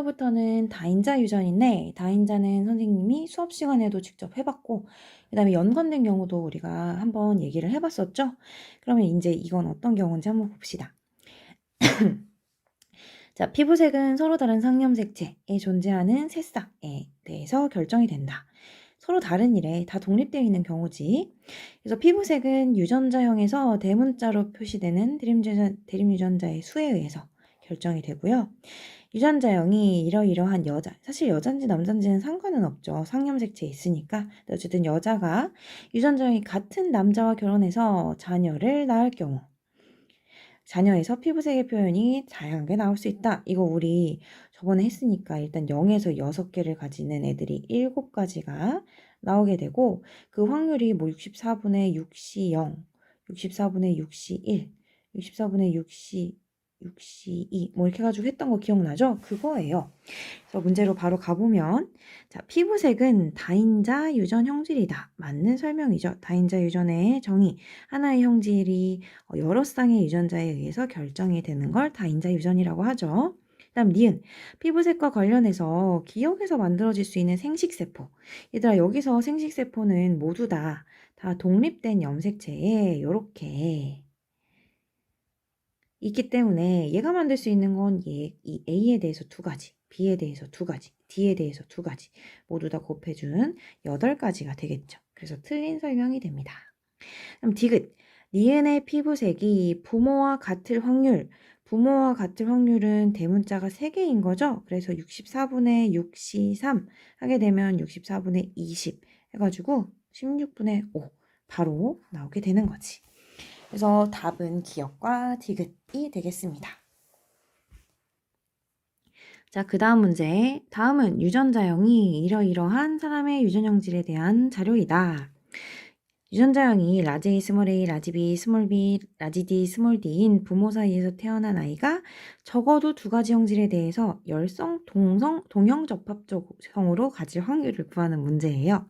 부터는 다인자 유전인데 다인자는 선생님이 수업 시간에도 직접 해봤고 그다음에 연관된 경우도 우리가 한번 얘기를 해봤었죠. 그러면 이제 이건 어떤 경우인지 한번 봅시다. 자, 피부색은 서로 다른 상염색체에 존재하는 새싹에 대해서 결정이 된다. 서로 다른 일에 다 독립되어 있는 경우지. 그래서 피부색은 유전자형에서 대문자로 표시되는 대립유전자의 수에 의해서 결정이 되고요. 유전자형이 이러이러한 여자, 사실 여잔지 남잔지는 상관은 없죠. 상염색체에 있으니까. 어쨌든 여자가 유전자형이 같은 남자와 결혼해서 자녀를 낳을 경우 자녀에서 피부색의 표현이 다양하게 나올 수 있다. 이거 우리 저번에 했으니까 일단 0에서 6개를 가지는 애들이 7가지가 나오게 되고 그 확률이 뭐 64분의 6시 0, 64분의 6시 1, 64분의 6시 2, 뭐 이렇게 해가지고 했던 거 기억나죠? 그거예요. 그래서 문제로 바로 가보면 자, 피부색은 다인자 유전 형질이다. 맞는 설명이죠. 다인자 유전의 정의. 하나의 형질이 여러 쌍의 유전자에 의해서 결정이 되는 걸 다인자 유전이라고 하죠. 다음 니은. 피부색과 관련해서 기억에서 만들어질 수 있는 생식세포. 얘들아 여기서 생식세포는 모두 다 독립된 염색체에 요렇게 있기 때문에 얘가 만들 수 있는 건 이 A에 대해서 2가지, B에 대해서 2가지, D에 대해서 2가지 모두 다 곱해준 8가지가 되겠죠. 그래서 틀린 설명이 됩니다. 그럼 디귿, 니은의 피부색이 부모와 같을 확률, 부모와 같을 확률은 대문자가 3개인 거죠. 그래서 64분의 6시 3 하게 되면 64분의 20 해가지고 16분의 5 바로 나오게 되는 거지. 그래서 답은 기역과 디귿이 되겠습니다. 자, 그 다음 문제. 다음은 유전자형이 이러이러한 사람의 유전형질에 대한 자료이다. 유전자형이 라지 A, 스몰 a, 라지 B, 스몰 b, 라지 D, 스몰 d인 부모 사이에서 태어난 아이가 적어도 2가지 형질에 대해서 열성, 동형 접합성으로 가질 확률을 구하는 문제예요.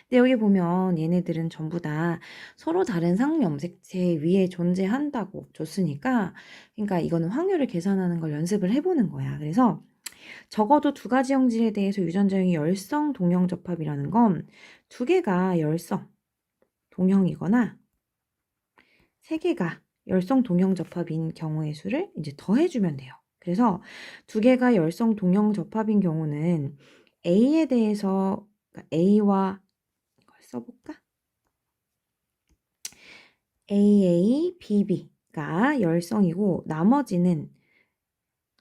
근데 여기 보면 얘네들은 전부 다 서로 다른 상염색체 위에 존재한다고 줬으니까 그러니까 이거는 확률을 계산하는 걸 연습을 해보는 거야. 그래서 적어도 2가지 형질에 대해서 유전자형이 열성 동형 접합이라는 건 2개가 열성 동형이거나 3개가 열성 동형 접합인 경우의 수를 이제 더해주면 돼요. 그래서 2개가 열성 동형 접합인 경우는 A에 대해서 그러니까 A와 이걸 써볼까? AA, BB가 열성이고 나머지는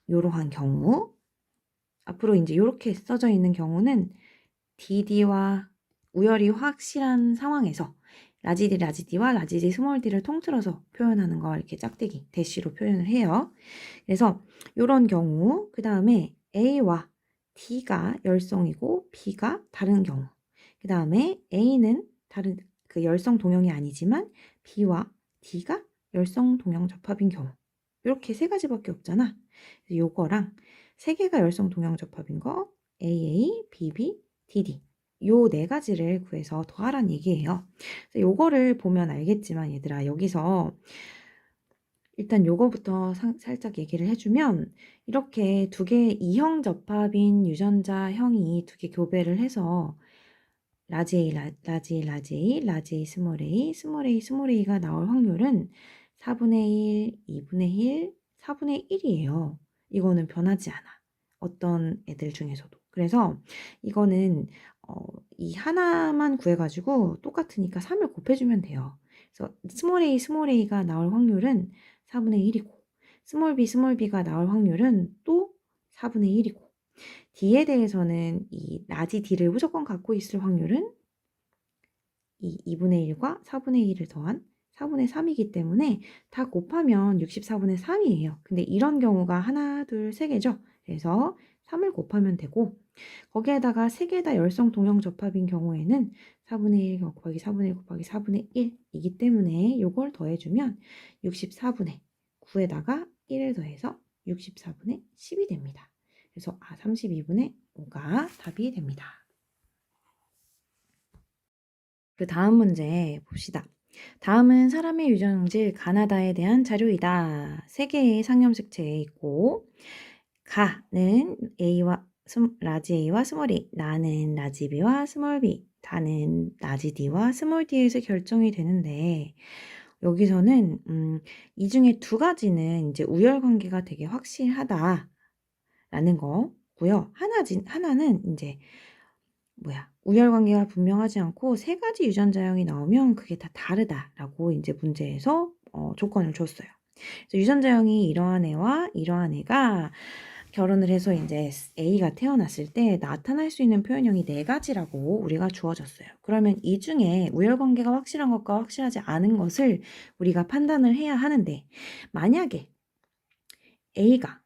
이러한 경우 앞으로 이제 이렇게 써져 있는 경우는 DD와 우열이 확실한 상황에서 라지 D와 라지 D, 스몰 d를 통틀어서 표현하는 걸 이렇게 짝대기, 대시로 표현을 해요. 그래서 이런 경우, 그 다음에 A와 D가 열성이고 B가 다른 경우, 그 다음에 A는 다른 그 열성 동형이 아니지만 B와 D가 열성 동형 접합인 경우, 이렇게 3가지밖에 없잖아. 요거랑 3개가 열성 동형 접합인 거 AA, BB, DD 요 4가지를 구해서 더하란 얘기예요. 그래서 요거를 보면 알겠지만 얘들아 여기서 일단 요거부터 살짝 얘기를 해주면 이렇게 2개 이형 접합인 유전자형이 2개 교배를 해서 라지 A, 라지 A, 라지 A, 라지 A, 스몰 a, 스몰 a, 스몰 a가 나올 확률은 4분의 1, 2분의 1, 4분의 1이에요. 이거는 변하지 않아. 어떤 애들 중에서도. 그래서 이거는 이 하나만 구해가지고 똑같으니까 3을 곱해주면 돼요. 그래서 스몰 a가 나올 확률은 4분의 1이고 스몰 b가 나올 확률은 또 4분의 1이고 D에 대해서는 이 라지 D를 무조건 갖고 있을 확률은 이 2분의 1과 4분의 1을 더한 4분의 3이기 때문에 다 곱하면 64분의 3이에요. 근데 이런 경우가 하나, 둘, 3개죠. 그래서 3을 곱하면 되고 거기에다가 3개 다 열성 동형 접합인 경우에는 4분의 1 곱하기 4분의 1 곱하기 4분의 1이기 때문에 이걸 더해주면 64분의 9에다가 1을 더해서 64분의 10이 됩니다. 그래서 32분의 5가 답이 됩니다. 그 다음 문제 봅시다. 다음은 사람의 유전형질 가나다에 대한 자료이다. 3개의 상염색체에 있고 가는 라지 A와 스몰 A, 나는 라지 B와 스몰 B, 다는 라지 D와 스몰 D에서 결정이 되는데 여기서는 이 중에 두 가지는 이제 우열 관계가 되게 확실하다라는 거고요. 하나는 이제 우열 관계가 분명하지 않고 세 가지 유전자형이 나오면 그게 다 다르다라고 이제 문제에서 조건을 줬어요. 그래서 유전자형이 이러한 애와 이러한 애가 결혼을 해서 이제 A가 태어났을 때 나타날 수 있는 표현형이 네 가지라고 우리가 주어졌어요. 그러면 이 중에 우열관계가 확실한 것과 확실하지 않은 것을 우리가 판단을 해야 하는데 만약에 A가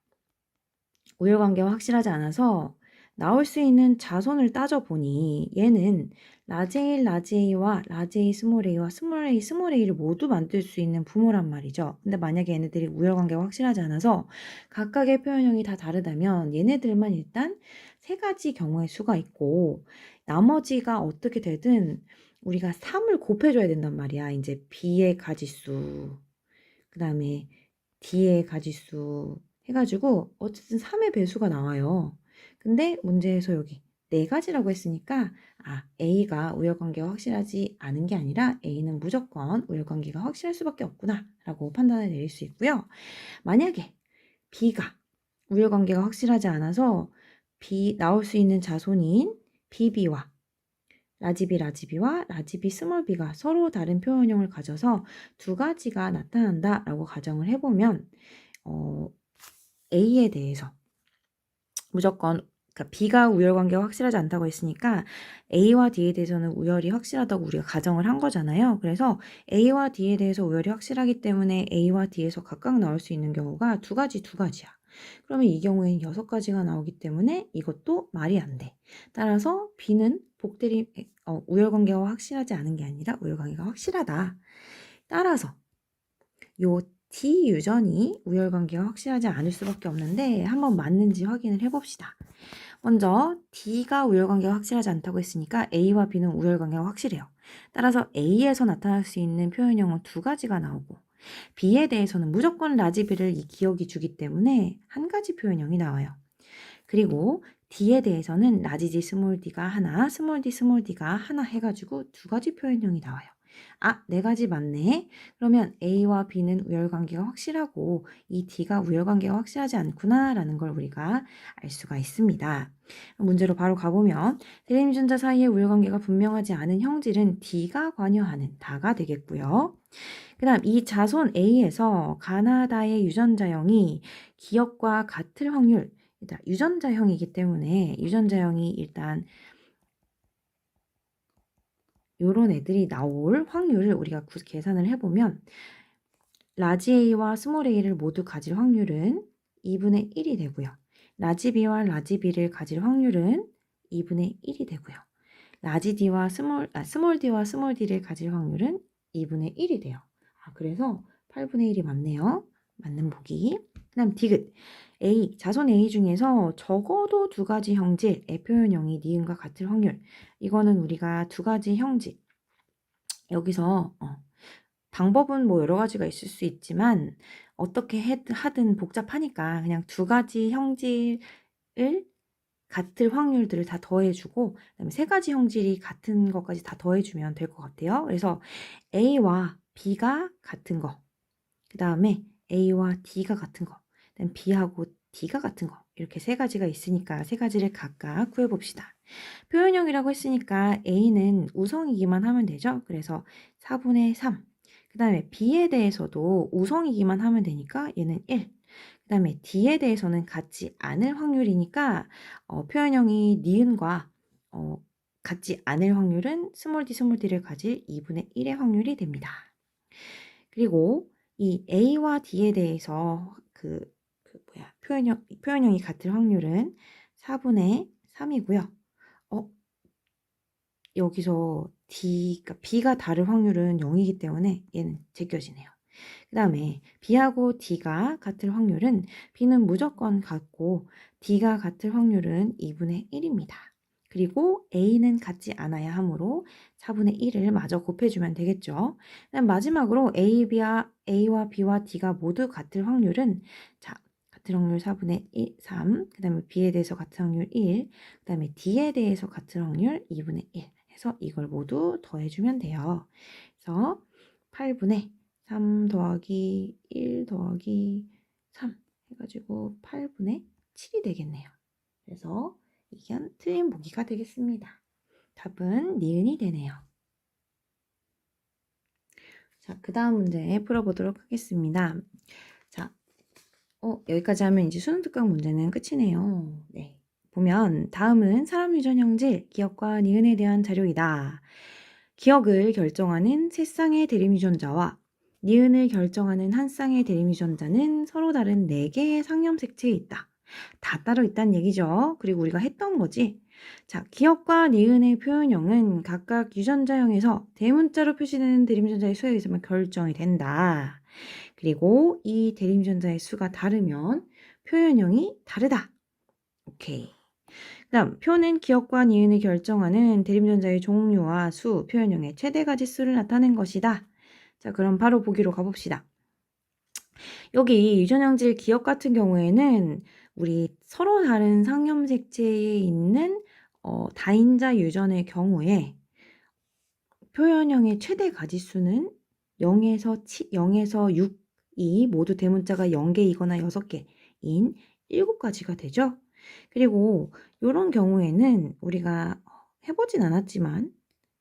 우열관계가 확실하지 않아서 나올 수 있는 자손을 따져보니 얘는 라지 A, 라지 A와 라지 A, 스몰 A와 스몰 A, 스몰 A를 모두 만들 수 있는 부모란 말이죠. 근데 만약에 얘네들이 우열관계가 확실하지 않아서 각각의 표현형이 다 다르다면 얘네들만 일단 세 가지 경우의 수가 있고 나머지가 어떻게 되든 우리가 3을 곱해줘야 된단 말이야. 이제 B의 가지수, 그 다음에 D의 가지수 해가지고 어쨌든 3의 배수가 나와요. 근데 문제에서 여기 네 가지라고 했으니까 A가 우열관계가 확실하지 않은 게 아니라 A는 무조건 우열관계가 확실할 수밖에 없구나 라고 판단을 내릴 수 있고요. 만약에 B가 우열관계가 확실하지 않아서 나올 수 있는 자손인 BB와 라지비와 라지비 스몰 b가 서로 다른 표현형을 가져서 두 가지가 나타난다라고 가정을 해보면 A에 대해서 무조건 그러니까 B가 우열관계가 확실하지 않다고 했으니까 A와 D에 대해서는 우열이 확실하다고 우리가 가정을 한 거잖아요. 그래서 A와 D에 대해서 우열이 확실하기 때문에 A와 D에서 각각 나올 수 있는 경우가 두 가지야. 그러면 이 경우에는 6가지가 나오기 때문에 이것도 말이 안 돼. 따라서 B는 우열관계가 확실하지 않은 게 아니라 우열관계가 확실하다. 따라서 요 D 유전이 우열관계가 확실하지 않을 수밖에 없는데 한번 맞는지 확인을 해봅시다. 먼저 D가 우열관계가 확실하지 않다고 했으니까 A와 B는 우열관계가 확실해요. 따라서 A에서 나타날 수 있는 표현형은 두 가지가 나오고 B에 대해서는 무조건 라지 B를 이 기억이 주기 때문에 한 가지 표현형이 나와요. 그리고 D에 대해서는 라지 D, 스몰 D가 하나, 스몰 D가 하나 해가지고 두 가지 표현형이 나와요. 네 가지 맞네. 그러면 A와 B는 우열관계가 확실하고 이 D가 우열관계가 확실하지 않구나 라는 걸 우리가 알 수가 있습니다. 문제로 바로 가보면 대립유전자 사이의 우열관계가 분명하지 않은 형질은 D가 관여하는 다가 되겠고요. 그 다음 이 자손 A에서 가나다의 유전자형이 기억과 같을 확률, 일단 유전자형이기 때문에 유전자형이 일단 요런 애들이 나올 확률을 우리가 계산을 해보면 라지 A와 스몰 A를 모두 가질 확률은 2분의 1이 되고요. 라지 B와 라지 B를 가질 확률은 2분의 1이 되고요. 라지 D와 스몰 D와 스몰 D를 가질 확률은 2분의 1이 돼요. 그래서 8분의 1이 맞네요. 맞는 보기. 그 다음 디귿. 자손 A 중에서 적어도 두 가지 형질의 표현형이 니은과 같을 확률. 이거는 우리가 두 가지 형질. 여기서 방법은 뭐 여러 가지가 있을 수 있지만 어떻게 하든 복잡하니까 그냥 두 가지 형질을 같을 확률들을 다 더해주고 그다음에 세 가지 형질이 같은 것까지 다 더해주면 될 것 같아요. 그래서 A와 B가 같은 거, 그 다음에 A와 D가 같은 거, 그다음 B하고 D가 같은 거 이렇게 세 가지가 있으니까 세 가지를 각각 구해봅시다. 표현형이라고 했으니까 A는 우성이기만 하면 되죠. 그래서 4분의 3. 그 다음에 B에 대해서도 우성이기만 하면 되니까 얘는 1. 그 다음에 D에 대해서는 같지 않을 확률이니까 표현형이 니은과 같지 않을 확률은 스몰 D를 가질 2분의 1의 확률이 됩니다. 그리고 이 A와 D에 대해서 표현형이 같을 확률은 4분의 3이고요. 여기서 그러니까 B가 다를 확률은 0이기 때문에 얘는 제껴지네요. 그 다음에 B하고 D가 같을 확률은 B는 무조건 같고 D가 같을 확률은 2분의 1입니다. 그리고 A는 같지 않아야 하므로 4분의 1을 마저 곱해주면 되겠죠. 그다음 마지막으로 A와 B와 D가 모두 같을 확률은 같은 확률 4분의 1, 3, 그 다음에 B에 대해서 같은 확률 1, 그 다음에 D에 대해서 같은 확률 2분의 1 해서 이걸 모두 더해주면 돼요. 그래서 8분의 3 더하기 1 더하기 3 해가지고 8분의 7이 되겠네요. 그래서 이건 틀린 보기가 되겠습니다. 답은 니은이 되네요. 자, 그 다음 문제 풀어보도록 하겠습니다. 자, 여기까지 하면 이제 수능 특강 문제는 끝이네요. 네. 보면 다음은 사람 유전 형질, 기억과 니은에 대한 자료이다. 기억을 결정하는 세 쌍의 대립 유전자와 니은을 결정하는 한 쌍의 대립 유전자는 서로 다른 4개의 상염 색체에 있다. 다 따로 있다는 얘기죠. 그리고 우리가 했던 거지. 자, 기억과 니은의 표현형은 각각 유전자형에서 대문자로 표시되는 대립 유전자의 수에 의해서만 결정이 된다. 그리고 이 대립 유전자의 수가 다르면 표현형이 다르다. 오케이. 다음, 표는 기억과 니은을 결정하는 대립 유전자의 종류와 수, 표현형의 최대 가지수를 나타낸 것이다. 자, 그럼 바로 보기로 가봅시다. 여기 유전형질 기억 같은 경우에는 우리 서로 다른 상염 색체에 있는 다인자 유전의 경우에 표현형의 최대 가지수는 0에서 6이 모두 대문자가 0개이거나 6개인 7가지가 되죠. 그리고 이런 경우에는 우리가 해보진 않았지만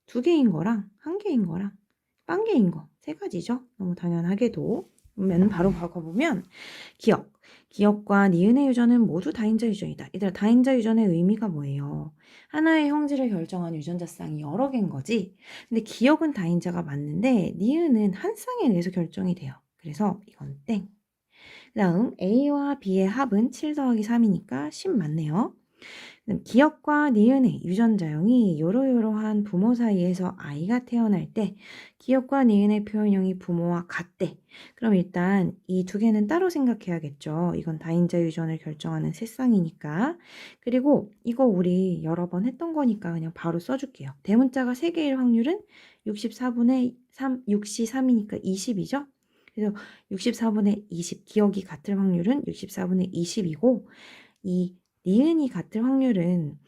2개인 거랑 1개인 거랑 1개인 거 3가지죠. 너무 당연하게도. 그러면 바로 가보면 기억과 니은의 유전은 모두 다인자 유전이다. 얘들아, 다인자 유전의 의미가 뭐예요? 하나의 형질을 결정한 유전자 쌍이 여러 개인 거지. 근데 기억은 다인자가 맞는데 니은은 한 쌍에 의해서 결정이 돼요. 그래서 이건 땡. 그 다음 A와 B의 합은 7 더하기 3이니까 10 맞네요. 기억과 니은의 유전자형이 요러요러한 부모 사이에서 아이가 태어날 때 기억과 니은의 표현형이 부모와 같대. 그럼 일단 이 2개는 따로 생각해야겠죠. 이건 다인자 유전을 결정하는 새쌍이니까. 그리고 이거 우리 여러 번 했던 거니까 그냥 바로 써줄게요. 대문자가 3개일 확률은 64분의 3, 6시 3이니까 20이죠. 그래서 64분의 20, 기억이 같을 확률은 64분의 20이고 이 니은이 같을 확률은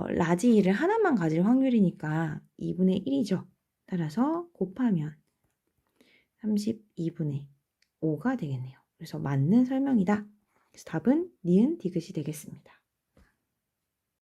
라지 2를 하나만 가질 확률이니까 2분의 1이죠. 따라서 곱하면 32분의 5가 되겠네요. 그래서 맞는 설명이다. 그래서 답은 니은 디귿이 되겠습니다.